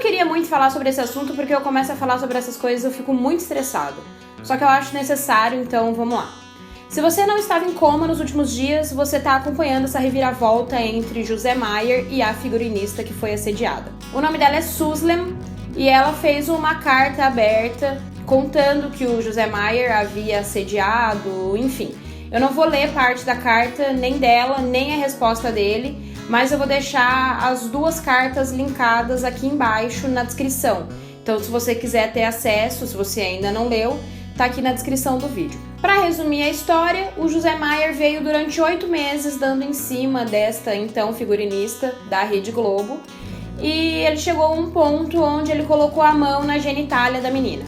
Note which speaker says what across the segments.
Speaker 1: queria muito falar sobre esse assunto porque eu começo a falar sobre essas coisas e eu fico muito estressada. Só que eu acho necessário, então vamos lá. Se você não estava em coma nos últimos dias, você está acompanhando essa reviravolta entre José Maier e a figurinista que foi assediada. O nome dela é Suslem e ela fez uma carta aberta contando que o José Maier havia assediado, enfim. Eu não vou ler parte da carta, nem dela, nem a resposta dele, mas eu vou deixar as duas cartas linkadas aqui embaixo na descrição. Então, se você quiser ter acesso, se você ainda não leu, tá aqui na descrição do vídeo. Para resumir a história, o José Maier veio durante 8 meses dando em cima desta então figurinista da Rede Globo e ele chegou a um ponto onde ele colocou a mão na genitália da menina.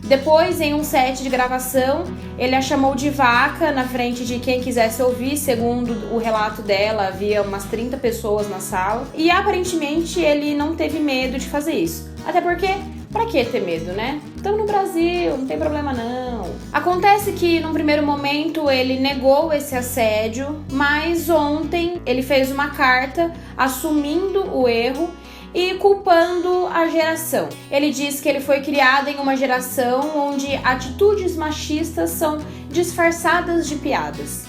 Speaker 1: Depois, em um set de gravação, ele a chamou de vaca na frente de quem quisesse ouvir. Segundo o relato dela, havia umas 30 pessoas na sala e aparentemente ele não teve medo de fazer isso. Até porque, pra que ter medo, né? Estamos no Brasil, não tem problema não. Acontece que, num primeiro momento, ele negou esse assédio, mas ontem ele fez uma carta assumindo o erro e culpando a geração. Ele diz que ele foi criado em uma geração onde atitudes machistas são disfarçadas de piadas.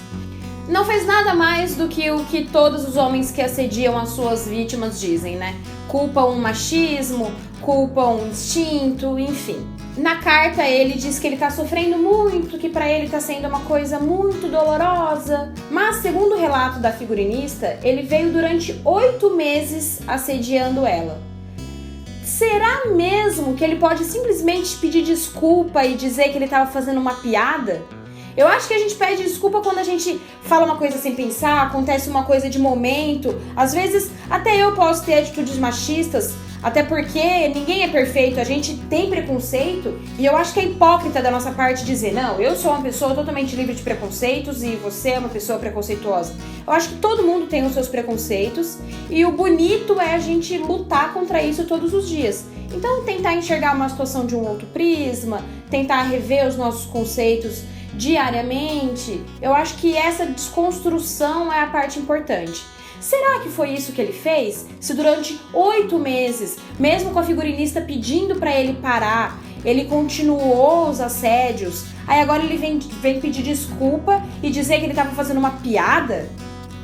Speaker 1: Não fez nada mais do que o que todos os homens que assediam as suas vítimas dizem, né? Culpam o machismo, culpam o instinto, enfim. Na carta ele diz que ele tá sofrendo muito, que pra ele tá sendo uma coisa muito dolorosa. Mas, segundo o relato da figurinista, ele veio durante 8 meses assediando ela. Será mesmo que ele pode simplesmente pedir desculpa e dizer que ele tava fazendo uma piada? Eu acho que a gente pede desculpa quando a gente fala uma coisa sem pensar, acontece uma coisa de momento. Às vezes, até eu posso ter atitudes machistas, até porque ninguém é perfeito, a gente tem preconceito. E eu acho que é hipócrita da nossa parte dizer, não, eu sou uma pessoa totalmente livre de preconceitos e você é uma pessoa preconceituosa. Eu acho que todo mundo tem os seus preconceitos e o bonito é a gente lutar contra isso todos os dias. Então, tentar enxergar uma situação de um outro prisma, tentar rever os nossos conceitos diariamente, eu acho que essa desconstrução é a parte importante. Será que foi isso que ele fez? Se durante 8 meses, mesmo com a figurinista pedindo pra ele parar, ele continuou os assédios, aí agora ele vem pedir desculpa e dizer que ele tava fazendo uma piada?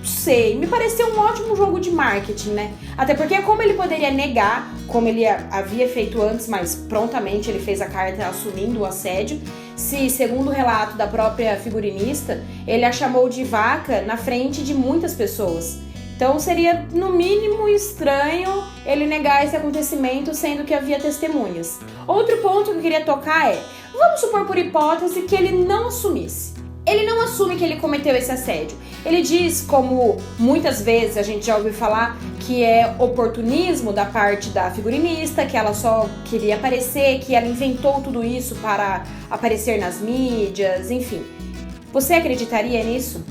Speaker 1: Sei, me pareceu um ótimo jogo de marketing, né? Até porque como ele poderia negar, como ele havia feito antes, mas prontamente ele fez a carta assumindo o assédio, se, segundo o relato da própria figurinista, ele a chamou de vaca na frente de muitas pessoas. Então seria, no mínimo, estranho ele negar esse acontecimento, sendo que havia testemunhas. Outro ponto que eu queria tocar é, vamos supor por hipótese que ele não assumisse. Ele não assume que ele cometeu esse assédio. Ele diz, como muitas vezes a gente já ouviu falar, que é oportunismo da parte da figurinista, que ela só queria aparecer, que ela inventou tudo isso para aparecer nas mídias, enfim. Você acreditaria nisso?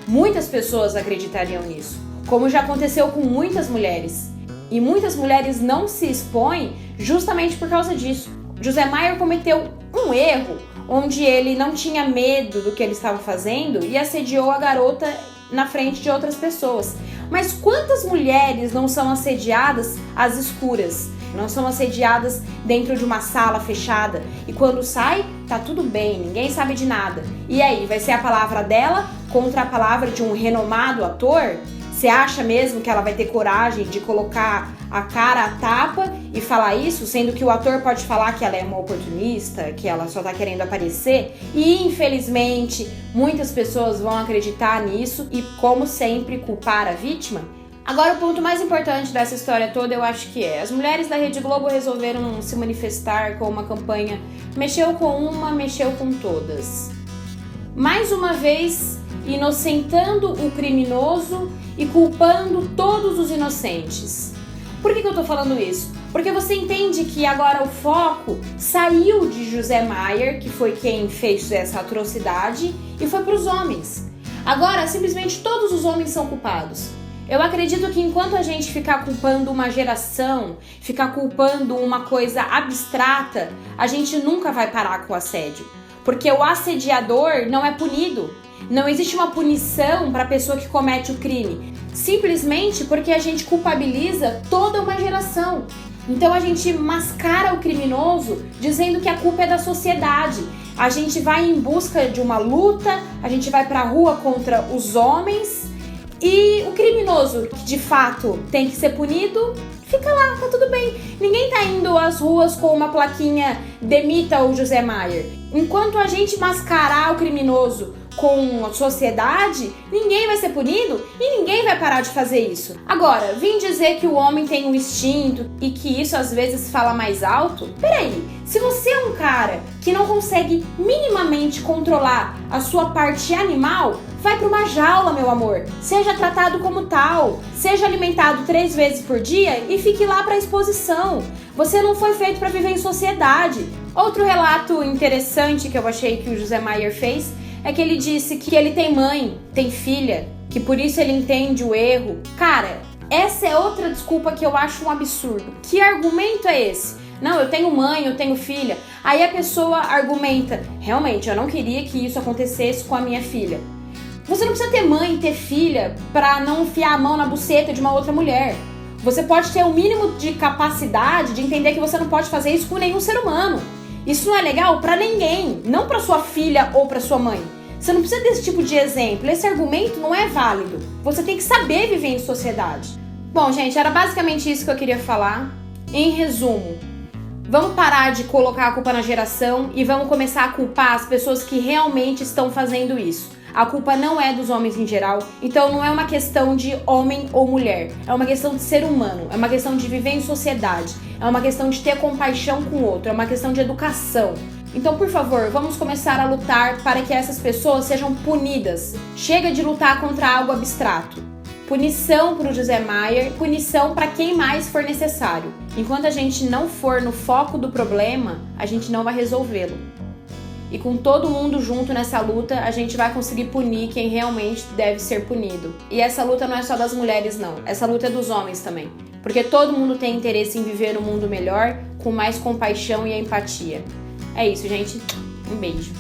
Speaker 1: Muitas pessoas acreditariam nisso, como já aconteceu com muitas mulheres. E muitas mulheres não se expõem justamente por causa disso. José Maier cometeu um erro onde ele não tinha medo do que ele estava fazendo e assediou a garota na frente de outras pessoas. Mas quantas mulheres não são assediadas às escuras? Não são assediadas dentro de uma sala fechada e quando sai, tá tudo bem, ninguém sabe de nada. E aí, vai ser a palavra dela contra a palavra de um renomado ator? Você acha mesmo que ela vai ter coragem de colocar a cara à tapa e falar isso, sendo que o ator pode falar que ela é uma oportunista, que ela só tá querendo aparecer? E, infelizmente, muitas pessoas vão acreditar nisso e, como sempre, culpar a vítima? Agora, o ponto mais importante dessa história toda, eu acho que as mulheres da Rede Globo resolveram se manifestar com uma campanha mexeu com uma, mexeu com todas. Mais uma vez, inocentando o criminoso e culpando todos os inocentes. Por que eu tô falando isso? Porque você entende que agora o foco saiu de José Maier, que foi quem fez essa atrocidade, e foi para os homens. Agora, simplesmente todos os homens são culpados. Eu acredito que enquanto a gente ficar culpando uma geração, ficar culpando uma coisa abstrata, a gente nunca vai parar com o assédio. Porque o assediador não é punido. Não existe uma punição para a pessoa que comete o crime. Simplesmente porque a gente culpabiliza toda uma geração. Então a gente mascara o criminoso dizendo que a culpa é da sociedade. A gente vai em busca de uma luta, a gente vai pra rua contra os homens e o criminoso, que de fato tem que ser punido, fica lá, tá tudo bem. Ninguém tá indo às ruas com uma plaquinha demita o José Maier. Enquanto a gente mascarar o criminoso com a sociedade, ninguém vai ser punido e ninguém vai parar de fazer isso. Agora, vim dizer que o homem tem um instinto e que isso às vezes fala mais alto? Peraí, se você é um cara que não consegue minimamente controlar a sua parte animal, vai pra uma jaula, meu amor. Seja tratado como tal, seja alimentado 3 vezes por dia e fique lá pra exposição. Você não foi feito pra viver em sociedade. Outro relato interessante que eu achei que o José Maier fez é que ele disse que ele tem mãe, tem filha, que por isso ele entende o erro. Cara, essa é outra desculpa que eu acho um absurdo. Que argumento é esse? Não, eu tenho mãe, eu tenho filha. Aí a pessoa argumenta, realmente, eu não queria que isso acontecesse com a minha filha. Você não precisa ter mãe, ter filha, pra não enfiar a mão na buceta de uma outra mulher. Você pode ter o mínimo de capacidade de entender que você não pode fazer isso com nenhum ser humano. Isso não é legal pra ninguém, não pra sua filha ou pra sua mãe. Você não precisa desse tipo de exemplo, esse argumento não é válido. Você tem que saber viver em sociedade. Bom, gente, era basicamente isso que eu queria falar. Em resumo, vamos parar de colocar a culpa na geração e vamos começar a culpar as pessoas que realmente estão fazendo isso. A culpa não é dos homens em geral, então não é uma questão de homem ou mulher, é uma questão de ser humano, é uma questão de viver em sociedade, é uma questão de ter compaixão com o outro, é uma questão de educação. Então, por favor, vamos começar a lutar para que essas pessoas sejam punidas. Chega de lutar contra algo abstrato. Punição para o José Maier, punição para quem mais for necessário. Enquanto a gente não for no foco do problema, a gente não vai resolvê-lo. E com todo mundo junto nessa luta, a gente vai conseguir punir quem realmente deve ser punido. E essa luta não é só das mulheres, não. Essa luta é dos homens também. Porque todo mundo tem interesse em viver um mundo melhor, com mais compaixão e empatia. É isso, gente. Um beijo.